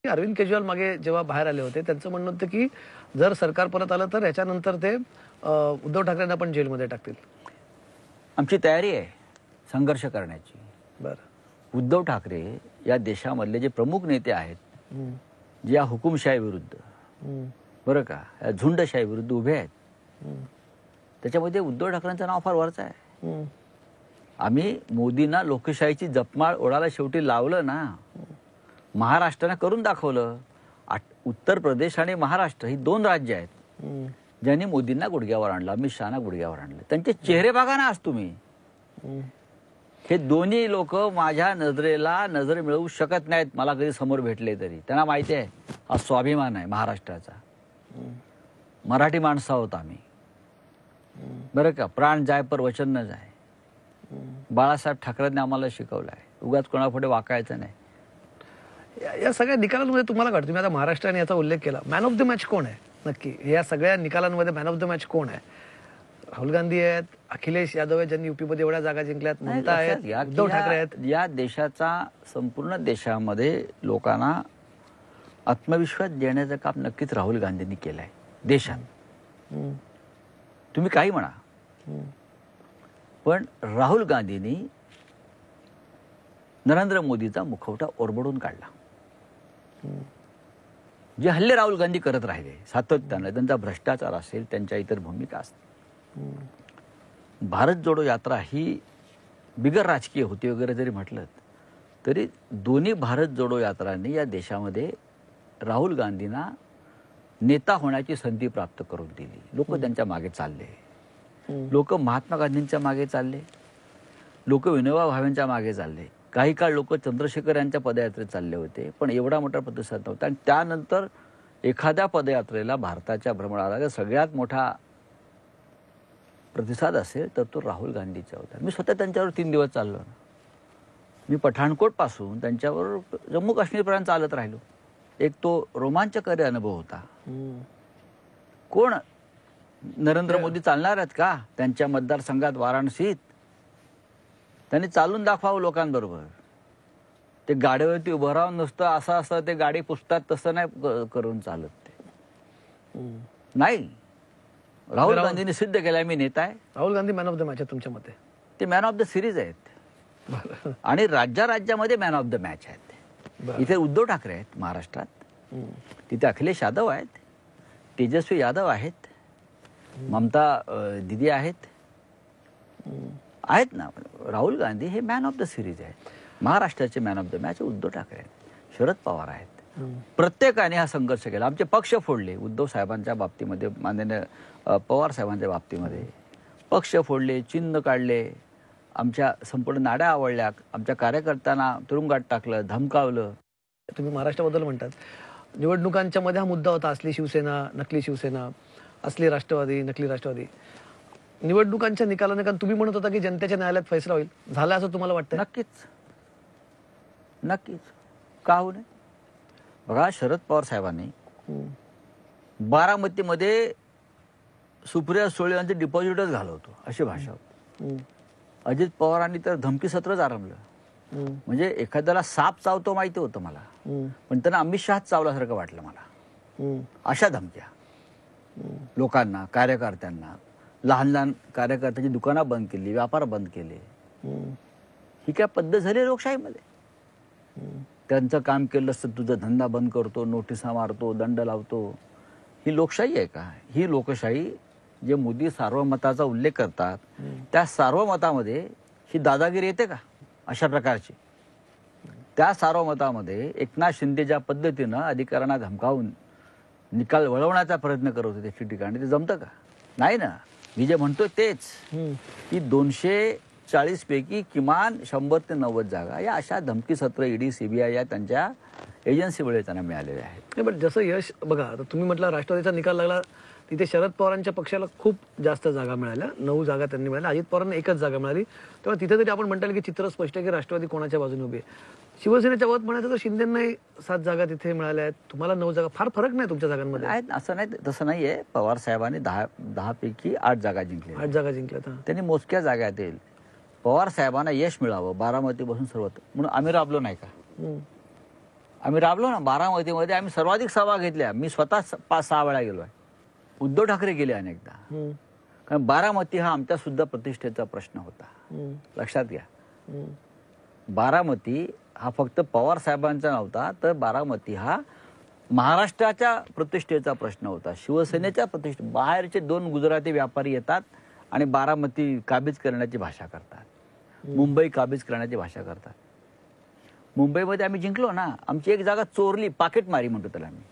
अरविंद केजरीवाल मागे जेव्हा बाहेर आले होते त्यांचं म्हणणं होतं की जर सरकार परत आलं तर याच्यानंतर ते उद्धव ठाकरेंना पण जेलमध्ये टाकतील. आमची तयारी आहे संघर्ष करण्याची. बरं. उद्धव ठाकरे या देशामधले जे प्रमुख नेते आहेत, जे या हुकुमशाही विरुद्ध, बरं का, या झुंडशाही विरुद्ध उभे आहेत, त्याच्यामध्ये उद्धव ठाकरेंचं नाव फार वरचं आहे. आम्ही मोदींना लोकशाहीची जपमाळ ओढायला शेवटी लावलं ना. महाराष्ट्राने करून दाखवलं. उत्तर प्रदेश आणि महाराष्ट्र ही दोन राज्य आहेत ज्यांनी मोदींना गुडघ्यावर आणलं, अमित शहाना गुडघ्यावर आणलं. त्यांचे चेहरे बघा ना आज तुम्ही. हे दोन्ही लोक माझ्या नजरेला नजर मिळवू शकत नाहीत. मला कधी समोर भेटले तरी त्यांना माहिती आहे हा स्वाभिमान आहे महाराष्ट्राचा. मराठी माणसं आहोत आम्ही, बरं का. प्राण जाय पर वचन न जाय. बाळासाहेब ठाकरेंनी आम्हाला शिकवलं आहे, उगाच कोणापुढे वाकायचं नाही. या सगळ्या निकालांमध्ये तुम्हाला काय वाटतं, तुम्ही आता महाराष्ट्राने याचा उल्लेख केला, मॅन ऑफ द मॅच कोण आहे नक्की या सगळ्या निकालांमध्ये? मॅन ऑफ द मॅच कोण आहे? राहुल गांधी आहेत, अखिलेश यादव आहेत ज्यांनी युपीमध्ये एवढ्या जागा जिंकल्यात, ममता आहेत, उद्धव ठाकरे आहेत. या देशाचा संपूर्ण देशामध्ये लोकांना आत्मविश्वास देण्याचं काम नक्कीच राहुल गांधींनी केलं आहे देशात. तुम्ही काही म्हणा, पण राहुल गांधींनी नरेंद्र मोदीचा मुखवटा ओरबडून काढला. जे हल्ले राहुल गांधी करत राहिले सातत्याने, त्यांचा भ्रष्टाचार असेल, त्यांच्या इतर भूमिका असतील. भारत जोडो यात्रा ही बिगर राजकीय होती वगैरे जरी म्हटलं तरी दोन्ही भारत जोडो यात्रांनी या देशामध्ये राहुल गांधींना नेता होण्याची संधी प्राप्त करून दिली. लोक त्यांच्या मागे चालले, लोक महात्मा गांधींच्या मागे चालले, लोक विनोबा भावेंच्या मागे चालले. काही काळ लोक चंद्रशेखर यांच्या पदयात्रेत चालले होते, पण एवढा मोठा प्रतिसाद नव्हता. आणि त्यानंतर एखाद्या पदयात्रेला भारताच्या भ्रमणाला सगळ्यात मोठा प्रतिसाद असेल तर तो राहुल गांधीचा होता. मी स्वतः त्यांच्यावर 3 दिवस चाललो ना. मी पठाणकोट पासून त्यांच्यावर जम्मू काश्मीरपर्यंत चालत राहिलो. एक तो रोमांचकारी अनुभव होता. कोण नरेंद्र मोदी चालणार आहेत का त्यांच्या मतदारसंघात वाराणसीत? त्यांनी चालून दाखवावं लोकांबरोबर. ते गाडीवरती उभं राहून नुसतं असं ते गाडी पुसतात तसं नाही करून चालत ते. नाही, राहुल गांधींनी सिद्ध केलंय मी नेता आहे. Rahul Gandhi man of the match आहे तुमच्या मते? ते मॅन ऑफ द सिरीज आहेत आणि राज्यामध्ये मॅन ऑफ द मॅच आहेत. इथे उद्धव ठाकरे आहेत महाराष्ट्रात, तिथे अखिलेश यादव आहेत, तेजस्वी यादव आहेत, ममता दिदी आहेत ना. राहुल गांधी हे मॅन ऑफ द सिरीज आहेत. महाराष्ट्राचे man of the match Uddhav Thackeray आहेत, शरद पवार आहेत. प्रत्येकाने हा संघर्ष केला. आमचे पक्ष फोडले उद्धव साहेबांच्या बाबतीमध्ये, माननीय पवार साहेबांच्या बाबतीमध्ये पक्ष फोडले, चिन्ह काढले, आमच्या संपूर्ण नाड्या आवडल्या, आमच्या कार्यकर्त्यांना तुरुंगात टाकलं, धमकावलं. तुम्ही महाराष्ट्राबद्दल म्हणतात, निवडणुकांच्या मध्ये हा मुद्दा होता, असली शिवसेना नकली शिवसेना, असली राष्ट्रवादी नकली राष्ट्रवादी. निवडणुकांच्या निकालाने कारण तुम्ही म्हणत होता की जनतेच्या न्यायालयात फैसला होईल, झाला असं तुम्हाला वाटतं? नक्कीच नक्कीच, का होऊ नये. बघा, शरद पवार साहेबांनी बारामतीमध्ये सुप्रिया सुळे यांचे डिपॉझिटच घालवतो अशी भाषा होती. अजित पवारांनी तर धमकी सत्रच आरंभलं. म्हणजे एखाद्याला साप चावतो माहिती होतं मला, पण त्यांना अमित शहा चावल्यासारखं वाटलं मला. अशा धमक्या लोकांना, कार्यकर्त्यांना, लहान लहान कार्यकर्त्यांची दुकानं बंद केली, व्यापार बंद केले. ही काय पद्धत झाली लोकशाहीमध्ये? त्यांचं काम केलं असतं तुझा धंदा बंद करतो, नोटिसा मारतो, दंड लावतो. ही लोकशाही आहे का? ही लोकशाही जे मोदी सार्वमताचा उल्लेख करतात त्या सार्वमतामध्ये ही दादागिरी येते का अशा प्रकारची? त्या सार्वमतामध्ये एकनाथ शिंदे ज्या पद्धतीनं अधिकाऱ्यांना धमकावून निकाल वळवण्याचा प्रयत्न करत होते त्या ठिकाणी, ते जमतं का? नाही ना. मी जे म्हणतोय तेच की 240 पैकी किमान 100 ते 90 जागा या अशा धमकी सत्र ईडी, सीबीआय या त्यांच्या एजन्सीमुळे त्यांना मिळालेले आहेत. पण जसं यश बघा, आता तुम्ही म्हटलं राष्ट्रवादीचा निकाल लागला, तिथे शरद पवारांच्या पक्षाला खूप जास्त जागा मिळाल्या, 9 जागा त्यांनी मिळाल्या, अजित पवारांना 1च जागा मिळाली. तेव्हा तिथे तरी आपण म्हणता येईल की चित्र स्पष्ट आहे की राष्ट्रवादी कोणाच्या बाजूने उभी आहे. शिवसेनेच्या बाबत म्हणायचं तर शिंदेंनाही 7 जागा तिथे मिळाल्या आहेत, तुम्हाला 9 जागा. फार फरक नाही तुमच्या जागांमध्ये? आहेत, असं नाही, तसं नाहीये. पवार साहेबांनी 10 पैकी 8 जागा जिंकल्या. 8 जागा जिंकल्यात. त्यांनी मोजक्या जागा येतील. पवार साहेबांना यश मिळावं बारामतीपासून सर्वत्र म्हणून आम्ही राबलो नाही का? आम्ही राबलो ना. बारामतीमध्ये आम्ही सर्वाधिक सभा घेतल्या. मी स्वतः 5-6 वेळा गेलो आहे. उद्धव ठाकरे गेले अनेकदा. कारण बारामती हा आमच्या सुद्धा प्रतिष्ठेचा प्रश्न होता. लक्षात घ्या, बारामती हा फक्त पवार साहेबांचा नव्हता, तर बारामती हा महाराष्ट्राच्या प्रतिष्ठेचा प्रश्न होता, शिवसेनेच्या प्रतिष्ठे. बाहेरचे 2 गुजराती व्यापारी येतात आणि बारामती काबीज करण्याची भाषा करतात, मुंबई काबीज करण्याची भाषा करतात. मुंबईमध्ये आम्ही जिंकलो ना. आमची एक जागा चोरली, पाकिटमारी म्हणतो त्याला आम्ही.